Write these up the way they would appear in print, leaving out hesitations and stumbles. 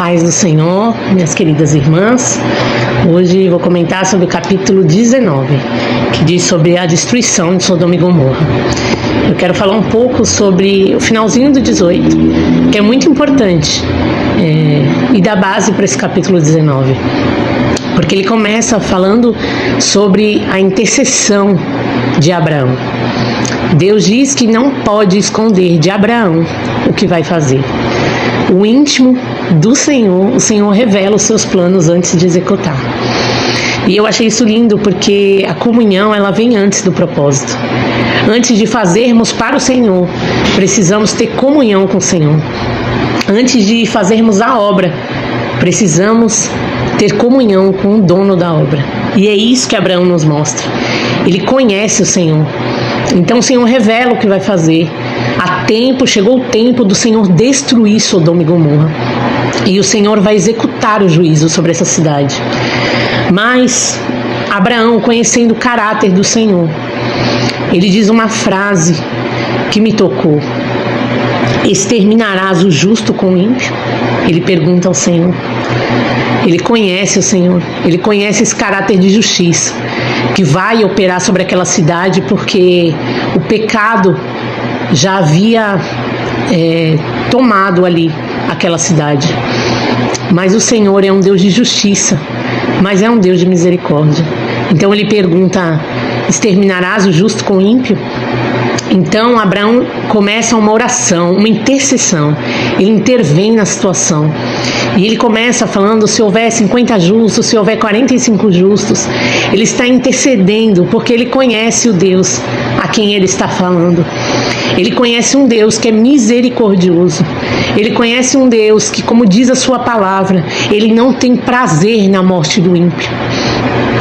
Paz do Senhor, minhas queridas irmãs. Hoje vou comentar sobre o capítulo 19, que diz sobre a destruição de Sodoma e Gomorra. Eu quero falar um pouco sobre o finalzinho do 18, que é muito importante e dá base para esse capítulo 19, porque ele começa falando sobre a intercessão de Abraão. Deus diz que não pode esconder de Abraão o que vai fazer. O íntimo do Senhor, o Senhor revela os seus planos antes de executar. E eu achei isso lindo porque a comunhão, ela vem antes do propósito. Antes de fazermos para o Senhor, precisamos ter comunhão com o Senhor. Antes de fazermos a obra, precisamos ter comunhão com o dono da obra. E é isso que Abraão nos mostra. Ele conhece o Senhor. Então o Senhor revela o que vai fazer. Chegou o tempo do Senhor destruir Sodoma e Gomorra. E o Senhor vai executar o juízo sobre essa cidade. Mas Abraão, conhecendo o caráter do Senhor, ele diz uma frase que me tocou: exterminarás o justo com o ímpio? Ele pergunta ao Senhor. Ele conhece o Senhor, ele conhece esse caráter de justiça que vai operar sobre aquela cidade, porque o pecado já havia tomado ali aquela cidade. Mas o Senhor é um Deus de justiça, mas é um Deus de misericórdia. Então ele pergunta: exterminarás o justo com o ímpio? Então Abraão começa uma oração, uma intercessão. Ele intervém na situação. E ele começa falando: se houver 50 justos, se houver 45 justos. Ele está intercedendo porque ele conhece o Deus a quem ele está falando. Ele conhece um Deus que é misericordioso. Ele conhece um Deus que, como diz a sua palavra, ele não tem prazer na morte do ímpio.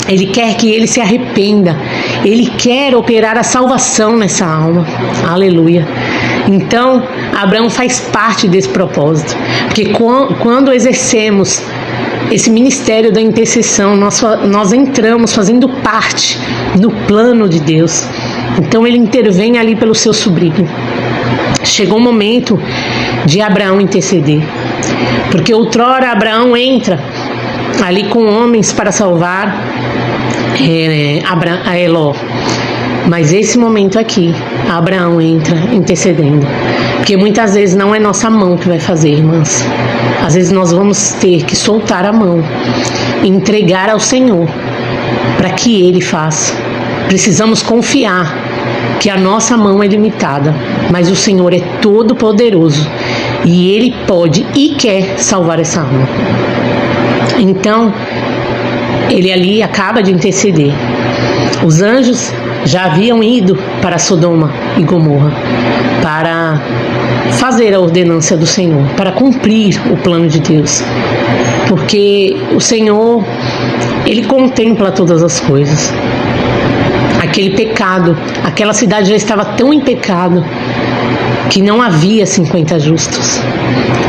Ele quer que ele se arrependa. Ele quer operar a salvação nessa alma. Aleluia. Então, Abraão faz parte desse propósito. Porque quando exercemos esse ministério da intercessão, nós entramos fazendo parte do plano de Deus. Então ele intervém ali pelo seu sobrinho. Chegou o momento de Abraão interceder. Porque outrora Abraão entra ali com homens para salvar Ló. Mas esse momento aqui, Abraão entra intercedendo. Porque muitas vezes não é nossa mão que vai fazer, irmãs. Às vezes nós vamos ter que soltar a mão e entregar ao Senhor para que Ele faça. Precisamos confiar que a nossa mão é limitada, mas o Senhor é todo poderoso e Ele pode e quer salvar essa alma. Então, ele ali acaba de interceder. Os anjos já haviam ido para Sodoma e Gomorra para fazer a ordenança do Senhor, para cumprir o plano de Deus. Porque o Senhor, Ele contempla todas as coisas. Aquele pecado, aquela cidade já estava tão em pecado que não havia 50 justos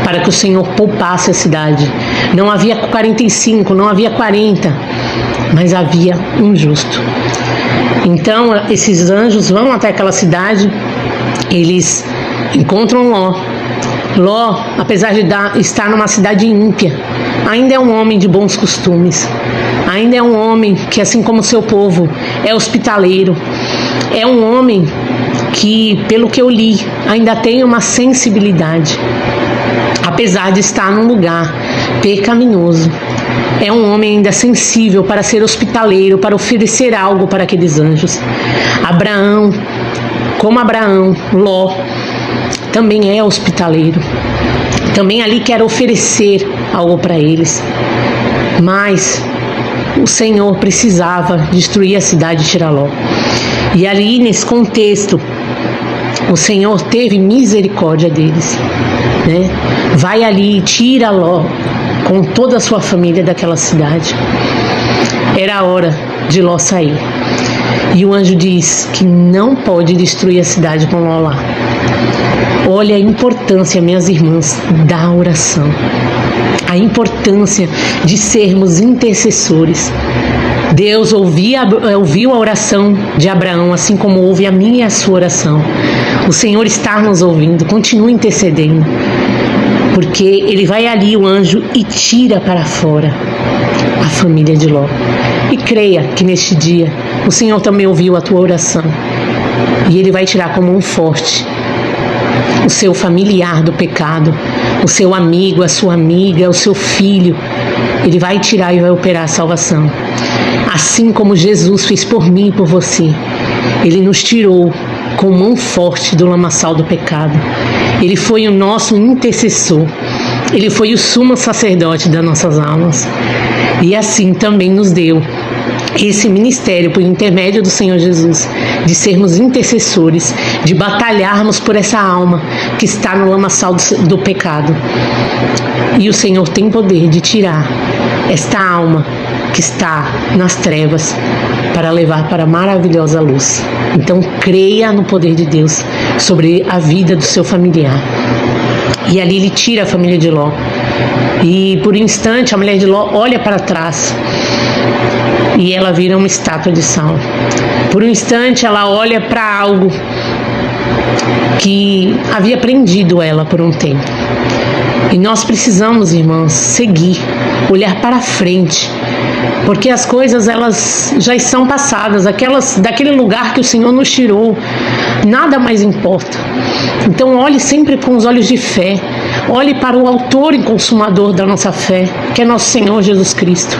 para que o Senhor poupasse a cidade. Não havia 45, não havia 40, mas havia um justo. Então esses anjos vão até aquela cidade, eles encontram Ló. Ló, apesar de estar numa cidade ímpia, ainda é um homem de bons costumes. Ainda é um homem que, assim como o seu povo, é hospitaleiro. É um homem que, pelo que eu li, ainda tem uma sensibilidade. Apesar de estar num lugar pecaminoso, é um homem ainda sensível para ser hospitaleiro, para oferecer algo para aqueles anjos. Abraão, como Abraão, Ló, também é hospitaleiro. Também ali quer oferecer algo para eles. Mas o Senhor precisava destruir a cidade de Tiraló. E ali, nesse contexto, o Senhor teve misericórdia deles, né? Vai ali e tira Ló com toda a sua família daquela cidade. Era a hora de Ló sair. E o anjo diz que não pode destruir a cidade com Ló lá. Olha a importância, minhas irmãs, da oração. A importância de sermos intercessores. Deus ouviu a oração de Abraão, assim como ouve a minha e a sua oração. O Senhor está nos ouvindo, continue intercedendo. porque ele vai ali, o anjo, e tira para fora a família de Ló. E creia que neste dia o Senhor também ouviu a tua oração e ele vai tirar como um forte o seu familiar do pecado, o seu amigo, a sua amiga, o seu filho. Ele vai tirar e vai operar a salvação. Assim como Jesus fez por mim e por você, ele nos tirou com mão forte do lamaçal do pecado. Ele foi o nosso intercessor. Ele foi o sumo sacerdote das nossas almas. E assim também nos deu esse ministério por intermédio do Senhor Jesus, de sermos intercessores, de batalharmos por essa alma que está no lamaçal do pecado. E o Senhor tem poder de tirar esta alma que está nas trevas para levar para a maravilhosa luz. Então creia no poder de Deus sobre a vida do seu familiar. E ali ele tira a família de Ló. E por um instante a mulher de Ló olha para trás e ela vira uma estátua de sal. Por um instante ela olha para algo que havia prendido ela por um tempo. E nós precisamos, irmãs, seguir, olhar para frente, porque as coisas elas já estão passadas, daquele lugar que o Senhor nos tirou, nada mais importa. Então olhe sempre com os olhos de fé, olhe para o autor e consumador da nossa fé, que é nosso Senhor Jesus Cristo.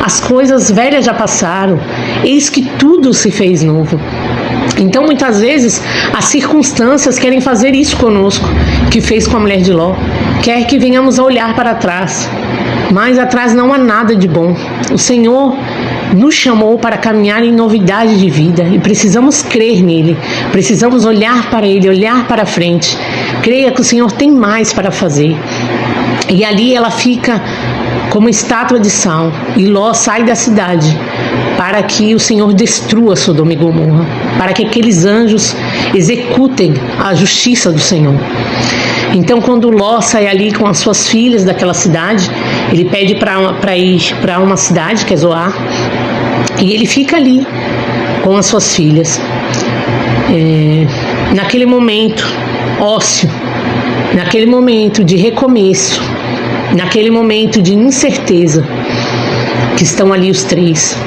As coisas velhas já passaram, eis que tudo se fez novo. Então muitas vezes as circunstâncias querem fazer isso conosco, que fez com a mulher de Ló, quer que venhamos a olhar para trás, mas atrás não há nada de bom. O Senhor nos chamou para caminhar em novidade de vida e precisamos crer nele, precisamos olhar para ele, olhar para frente. Creia que o Senhor tem mais para fazer. E ali ela fica como estátua de sal, e Ló sai da cidade para que o Senhor destrua Sodoma e Gomorra, para que aqueles anjos executem a justiça do Senhor. Então quando Ló sai ali com as suas filhas daquela cidade, ele pede para ir para uma cidade que é Zoar, e ele fica ali com as suas filhas. Naquele momento ócio, naquele momento de recomeço, naquele momento de incerteza, que estão ali os três,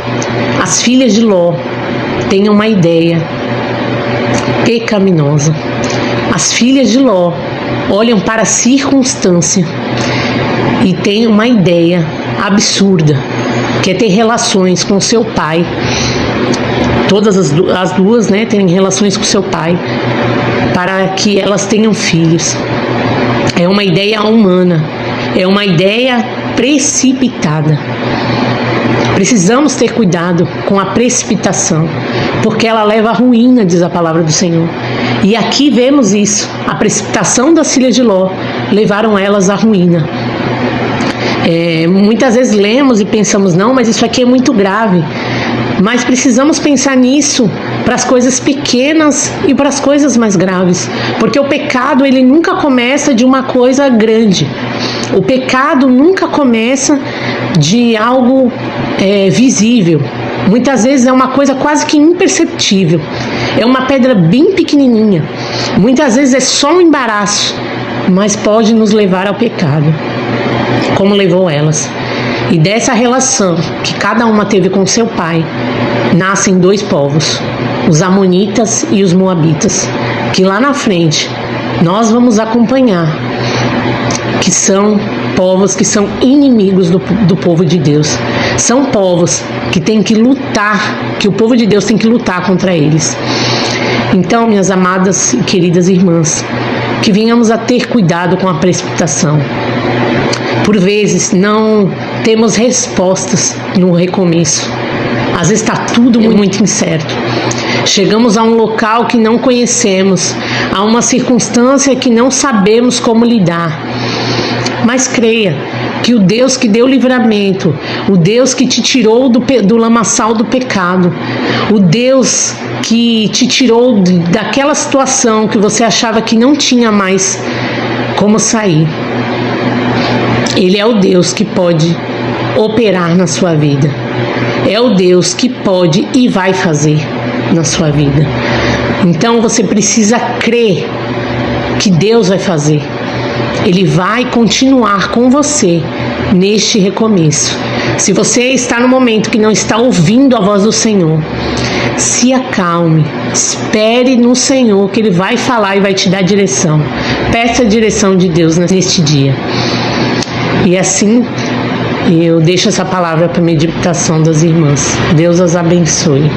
as filhas de Ló têm uma ideia pecaminosa. As filhas de Ló olham para a circunstância e têm uma ideia absurda, que é ter relações com seu pai. Todas as duas, né, têm relações com seu pai para que elas tenham filhos. É uma ideia humana, é uma ideia precipitada. Precisamos ter cuidado com a precipitação, porque ela leva à ruína, diz a palavra do Senhor. E aqui vemos isso. A precipitação das filhas de Ló levaram elas à ruína. Muitas vezes lemos e pensamos, não, mas isso aqui é muito grave. Mas precisamos pensar nisso para as coisas pequenas e para as coisas mais graves, porque o pecado ele nunca começa de uma coisa grande. O pecado nunca começa de algo visível. Muitas vezes é uma coisa quase que imperceptível. É uma pedra bem pequenininha. Muitas vezes é só um embaraço, mas pode nos levar ao pecado, como levou elas. E dessa relação que cada uma teve com seu pai, nascem dois povos, os amonitas e os moabitas, que lá na frente nós vamos acompanhar, que são povos que são inimigos do povo de Deus. São povos que tem que lutar, que o povo de Deus tem que lutar contra eles. Então, minhas amadas e queridas irmãs, que venhamos a ter cuidado com a precipitação. Por vezes não temos respostas no recomeço. Às vezes está tudo muito incerto. Chegamos a um local que não conhecemos, a uma circunstância que não sabemos como lidar. Mas creia que o Deus que deu livramento, o Deus que te tirou do lamaçal do pecado, o Deus que te tirou daquela situação que você achava que não tinha mais como sair, Ele é o Deus que pode operar na sua vida. É o Deus que pode e vai fazer na sua vida. Então você precisa crer que Deus vai fazer. Ele vai continuar com você neste recomeço. Se você está no momento que não está ouvindo a voz do Senhor, se acalme, espere no Senhor que Ele vai falar e vai te dar direção. Peça a direção de Deus neste dia. E assim eu deixo essa palavra para a meditação das irmãs. Deus as abençoe.